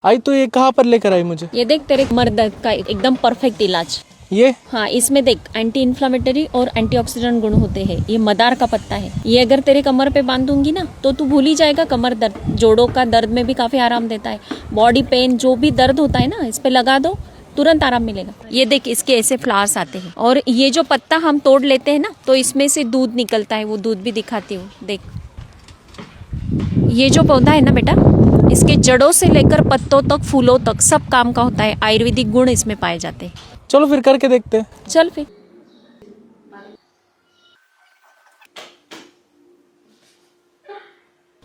आई तो ये कहाँ पर लेकर आई मुझे? ये देख तेरे कमर दर्द का एकदम परफेक्ट इलाज। ये हाँ, इसमें देख एंटी इन्फ्लामेटरी और एंटीऑक्सीडेंट गुण होते हैं। ये मदार का पत्ता है। ये अगर तेरे कमर पे बांधूंगी ना तो तू भूल ही जाएगा कमर दर्द। जोड़ों का दर्द में भी काफी आराम देता है। बॉडी पेन जो भी दर्द होता है ना, इस पे लगा दो, तुरंत आराम मिलेगा। ये देख, इसके ऐसे फ्लावर्स आते हैं और ये जो पत्ता हम तोड़ लेते हैं ना तो इसमें से दूध निकलता है। वो दूध भी दिखाती हूँ, देख। ये जो पौधा है ना बेटा, इसके जड़ों से लेकर पत्तों तक, फूलों तक सब काम का होता है। आयुर्वेदिक गुण इसमें पाए जाते हैं। चलो फिर करके देखते हैं। चल फिर।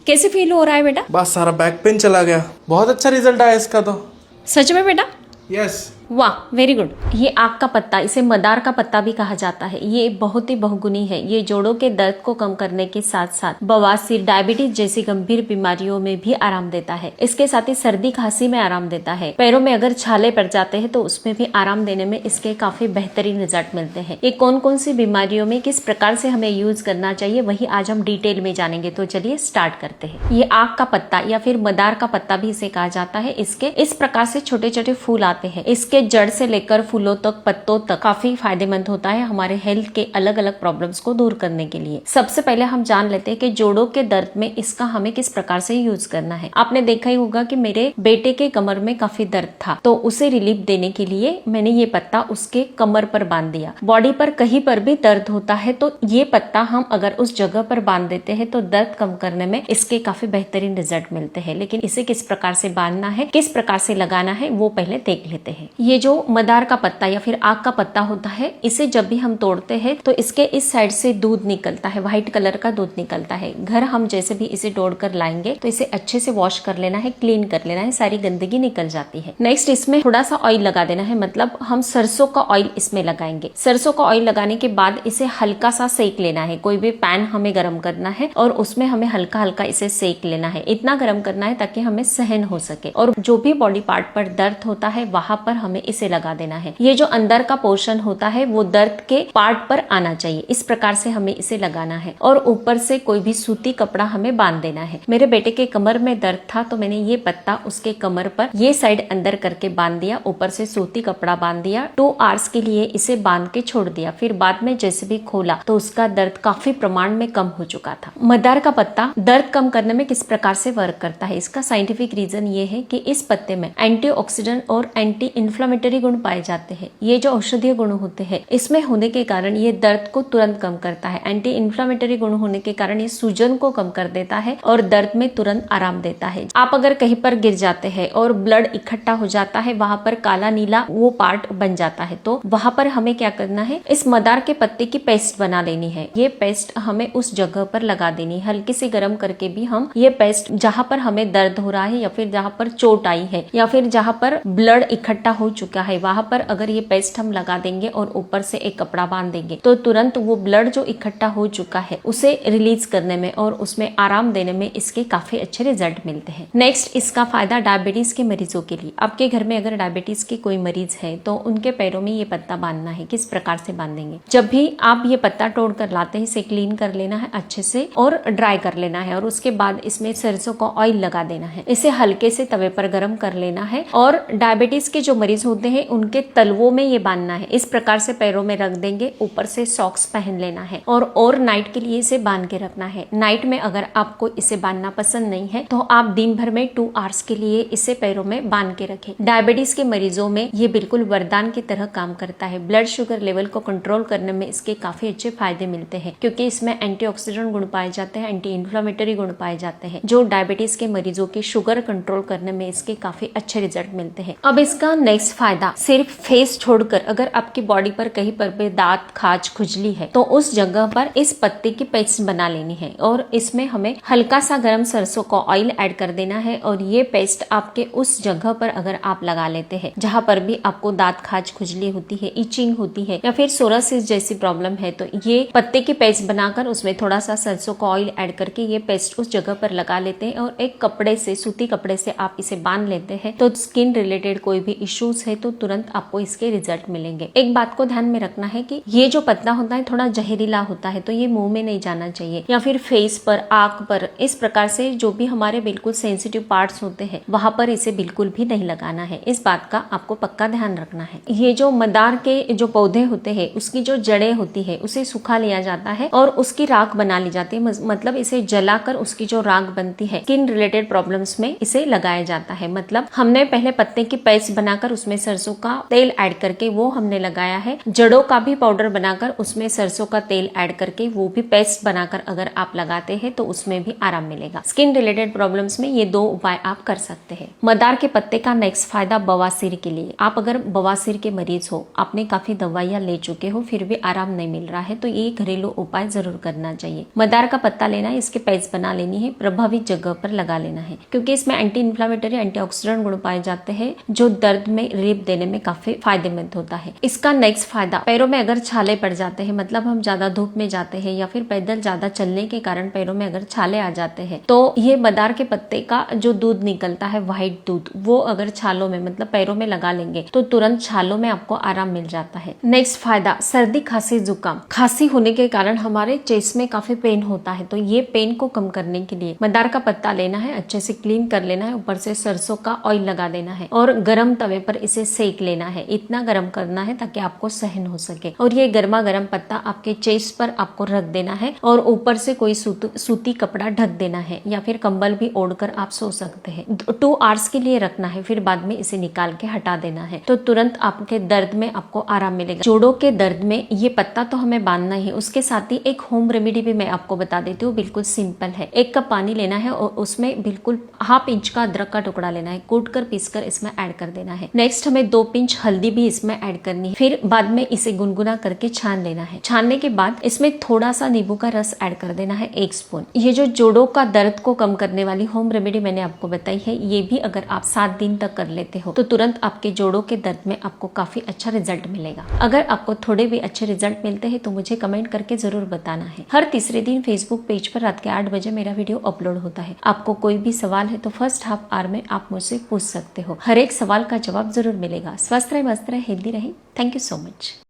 कैसे फील हो रहा है बेटा? बस सारा बैक पेन चला गया। बहुत अच्छा रिजल्ट आया इसका तो। सच में बेटा? यस। वाह, वेरी गुड। ये आक का पत्ता, इसे मदार का पत्ता भी कहा जाता है। ये बहुत ही बहुगुणी है। ये जोड़ों के दर्द को कम करने के साथ साथ बवासीर, डायबिटीज जैसी गंभीर बीमारियों में भी आराम देता है। इसके साथ ही सर्दी खांसी में आराम देता है। पैरों में अगर छाले पड़ जाते हैं तो उसमें भी आराम देने में इसके काफी बेहतरीन रिजल्ट मिलते हैं। ये कौन कौन सी बीमारियों में किस प्रकार से हमें यूज करना चाहिए, वही आज हम डिटेल में जानेंगे। तो चलिए स्टार्ट करते हैं। ये आक का पत्ता या फिर मदार का पत्ता भी इसे कहा जाता है। इसके इस प्रकार से छोटे छोटे फूल आते हैं। इसके जड़ से लेकर फूलों तक, पत्तों तक काफी फायदेमंद होता है हमारे हेल्थ के अलग अलग प्रॉब्लम्स को दूर करने के लिए। सबसे पहले हम जान लेते हैं कि जोड़ों के दर्द में इसका हमें किस प्रकार से यूज करना है। आपने देखा ही होगा कि मेरे बेटे के कमर में काफी दर्द था, तो उसे रिलीफ देने के लिए मैंने ये पत्ता उसके कमर पर बांध दिया। बॉडी पर कहीं पर भी दर्द होता है तो ये पत्ता हम अगर उस जगह पर बांध देते हैं तो दर्द कम करने में इसके काफी बेहतरीन रिजल्ट मिलते हैं। लेकिन इसे किस प्रकार से बांधना है, किस प्रकार से लगाना है, वो पहले देख लेते हैं। ये जो मदार का पत्ता या फिर आक का पत्ता होता है, इसे जब भी हम तोड़ते हैं तो इसके इस साइड से दूध निकलता है, व्हाइट कलर का दूध निकलता है। घर हम जैसे भी इसे तोड़कर लाएंगे तो इसे अच्छे से वॉश कर लेना है, क्लीन कर लेना है, सारी गंदगी निकल जाती है। नेक्स्ट इसमें थोड़ा सा ऑयल लगा देना है, मतलब हम सरसों का ऑयल इसमें लगाएंगे। सरसों का ऑयल लगाने के बाद इसे हल्का सा सेक लेना है। कोई भी पैन हमें गर्म करना है और उसमें हमें हल्का हल्का इसे सेक लेना है। इतना गर्म करना है ताकि हमें सहन हो सके। और जो भी बॉडी पार्ट पर दर्द होता है वहां पर हमें इसे लगा देना है। ये जो अंदर का पोर्शन होता है वो दर्द के पार्ट पर आना चाहिए। इस प्रकार से हमें इसे लगाना है और ऊपर से कोई भी सूती कपड़ा हमें बांध देना है। मेरे बेटे के कमर में दर्द था तो मैंने ये पत्ता उसके कमर पर ये साइड अंदर करके बांध दिया, ऊपर से सूती कपड़ा बांध दिया। 2 आवर्स के लिए इसे बांध के छोड़ दिया। फिर बाद में जैसे भी खोला तो उसका दर्द काफी प्रमाण में कम हो चुका था। मदार का पत्ता दर्द कम करने में किस प्रकार से वर्क करता है, इसका साइंटिफिक रीजन ये है कि इस पत्ते में एंटीऑक्सीडेंट और एंटी इन्फ्लामेटरी गुण पाए जाते हैं। ये जो औषधीय गुण होते हैं इसमें होने के कारण ये दर्द को तुरंत कम करता है। एंटी इन्फ्लामेटरी गुण होने के कारण ये सूजन को कम कर देता है और दर्द में तुरंत आराम देता है। आप अगर कहीं पर गिर जाते हैं और ब्लड इकट्ठा हो जाता है, वहां पर काला नीला वो पार्ट बन जाता है, तो वहां पर हमें क्या करना है, इस मदार के पत्ते की पेस्ट बना लेनी है। ये पेस्ट हमें उस जगह पर लगा देनी है। हल्की सी गर्म करके भी हम ये पेस्ट जहां पर हमें दर्द हो रहा है या फिर जहां पर चोट आई है या फिर जहां पर ब्लड इकट्ठा हो चुका है वहां पर अगर ये पेस्ट हम लगा देंगे और ऊपर से एक कपड़ा बांध देंगे तो तुरंत वो ब्लड जो इकट्ठा हो चुका है उसे रिलीज करने में और उसमें आराम देने में इसके काफी अच्छे रिजल्ट मिलते हैं। नेक्स्ट इसका फायदा डायबिटीज के मरीजों के लिए। आपके घर में अगर डायबिटीज के कोई मरीज है तो उनके पैरों में ये पत्ता बांधना है। किस प्रकार से बांधेंगे, जब भी आप ये पत्ता तोड़ कर लाते हैं इसे क्लीन कर लेना है अच्छे से और ड्राई कर लेना है और उसके बाद इसमें सरसों का ऑयल लगा देना है। इसे हल्के से तवे पर गर्म कर लेना है और डायबिटीज के जो मरीज होते हैं उनके तलवों में ये बांधना है। इस प्रकार से पैरों में रख देंगे, ऊपर से सॉक्स पहन लेना है और नाइट के लिए इसे बांध के रखना है। नाइट में अगर आपको इसे बांधना पसंद नहीं है तो आप दिन भर में 2 आवर्स के लिए इसे पैरों में बांध के रखें। डायबिटीज के मरीजों में ये बिल्कुल वरदान की तरह काम करता है। ब्लड शुगर लेवल को कंट्रोल करने में इसके काफी अच्छे फायदे मिलते हैं क्योंकि इसमें एंटीऑक्सीडेंट गुण पाए जाते हैं, एंटी इन्फ्लामेटरी गुण पाए जाते हैं जो डायबिटीज के मरीजों की शुगर कंट्रोल करने में इसके काफी अच्छे रिजल्ट मिलते हैं। अब इसका नेक्स्ट फायदा, सिर्फ फेस छोड़कर अगर आपकी बॉडी पर कहीं पर भी दांत, खाज, खुजली है तो उस जगह पर इस पत्ते की पेस्ट बना लेनी है और इसमें हमें हल्का सा गर्म सरसों का ऑयल ऐड कर देना है और ये पेस्ट आपके उस जगह पर अगर आप लगा लेते हैं जहां पर भी आपको दांत, खाज, खुजली होती है, इचिंग होती है या फिर सोरासिस जैसी प्रॉब्लम है तो ये पत्ते की पेस्ट बनाकर उसमें थोड़ा सा सरसों का ऑयल ऐड करके ये पेस्ट उस जगह पर लगा लेते हैं और एक कपड़े से, सूती कपड़े से आप इसे बांध लेते हैं तो स्किन रिलेटेड कोई भी इश्यूज यूज है तो तुरंत आपको इसके रिजल्ट मिलेंगे। एक बात को ध्यान में रखना है कि ये जो पत्ता होता है थोड़ा जहरीला होता है, तो ये मुंह में नहीं जाना चाहिए या फिर फेस पर, आंख पर, इस प्रकार से जो भी हमारे बिल्कुल सेंसिटिव पार्ट्स होते हैं वहां पर इसे बिल्कुल भी नहीं लगाना है। इस बात का आपको पक्का ध्यान रखना है। ये जो मदार के जो पौधे होते हैं उसकी जो जड़ें होती है उसे सुखा लिया जाता है और उसकी राख बना ली जाती है, मतलब इसे जलाकर उसकी जो राख बनती है स्किन रिलेटेड प्रॉब्लम्स में इसे लगाया जाता है। मतलब हमने पहले पत्ते की पेस्ट बनाकर उसमें सरसों का तेल ऐड करके वो हमने लगाया है, जड़ों का भी पाउडर बनाकर उसमें सरसों का तेल ऐड करके वो भी पेस्ट बनाकर अगर आप लगाते हैं तो उसमें भी आराम मिलेगा। स्किन रिलेटेड प्रॉब्लम्स में ये 2 उपाय आप कर सकते हैं। मदार के पत्ते का नेक्स्ट फायदा बवासीर के लिए। आप अगर बवासीर के मरीज हो, आपने काफी दवाइयां ले चुके हो फिर भी आराम नहीं मिल रहा है तो ये घरेलू उपाय जरूर करना चाहिए। मदार का पत्ता लेना है, इसके पेस्ट बना लेनी है, प्रभावित जगह पर लगा लेना है क्योंकि इसमें एंटी इन्फ्लेमेटरी, एंटीऑक्सीडेंट गुण पाए जाते हैं जो दर्द में रिलीफ देने में काफी फायदेमंद होता है। इसका नेक्स्ट फायदा, पैरों में अगर छाले पड़ जाते हैं, मतलब हम ज्यादा धूप में जाते हैं या फिर पैदल ज्यादा चलने के कारण पैरों में अगर छाले आ जाते हैं तो ये मदार के पत्ते का जो दूध निकलता है, व्हाइट दूध, वो अगर छालों में मतलब पैरों में लगा लेंगे तो तुरंत छालों में आपको आराम मिल जाता है। नेक्स्ट फायदा, सर्दी, खांसी, जुकाम। खांसी होने के कारण हमारे चेस्ट में काफी पेन होता है तो ये पेन को कम करने के लिए मदार का पत्ता लेना है, अच्छे से क्लीन कर लेना है, ऊपर से सरसों का ऑयल लगा देना है और गरम तवे पर इसे सेक लेना है। इतना गरम करना है ताकि आपको सहन हो सके और ये गर्मा गर्म पत्ता आपके चेस्ट पर आपको रख देना है और ऊपर से कोई सूती कपड़ा ढक देना है या फिर कंबल भी ओढ़कर आप सो सकते हैं। 2 आवर्स के लिए रखना है, फिर बाद में इसे निकाल के हटा देना है तो तुरंत आपके दर्द में आपको आराम मिलेगा। जोड़ों के दर्द में ये पत्ता तो हमें बांधना ही, उसके साथ ही एक होम रेमेडी भी मैं आपको बता देती हूँ, बिल्कुल सिंपल है। 1 कप पानी लेना है और उसमें बिल्कुल ½ इंच का अदरक का टुकड़ा लेना है, कूट कर पीस कर इसमें ऐड कर देना है। नेक्स्ट हमें 2 पिंच हल्दी भी इसमें ऐड करनी है, फिर बाद में इसे गुनगुना करके छान लेना है। छानने के बाद इसमें थोड़ा सा नींबू का रस ऐड कर देना है, 1 स्पून। ये जो जोड़ों का दर्द को कम करने वाली होम रेमेडी मैंने आपको बताई है, ये भी अगर आप 7 दिन तक कर लेते हो तो तुरंत आपके जोड़ों के दर्द में आपको काफी अच्छा रिजल्ट मिलेगा। अगर आपको थोड़े भी अच्छे रिजल्ट मिलते हैं तो मुझे कमेंट करके जरूर बताना है। हर तीसरे दिन फेसबुक पेज पर रात के 8 बजे मेरा वीडियो अपलोड होता है। आपको कोई भी सवाल है तो फर्स्ट हाफ आवर में आप मुझसे पूछ सकते हो, हर एक सवाल का जवाब जरूर मिलेगा। स्वस्थ रहे, मस्त रहे, हेल्दी रहे। Thank you so much.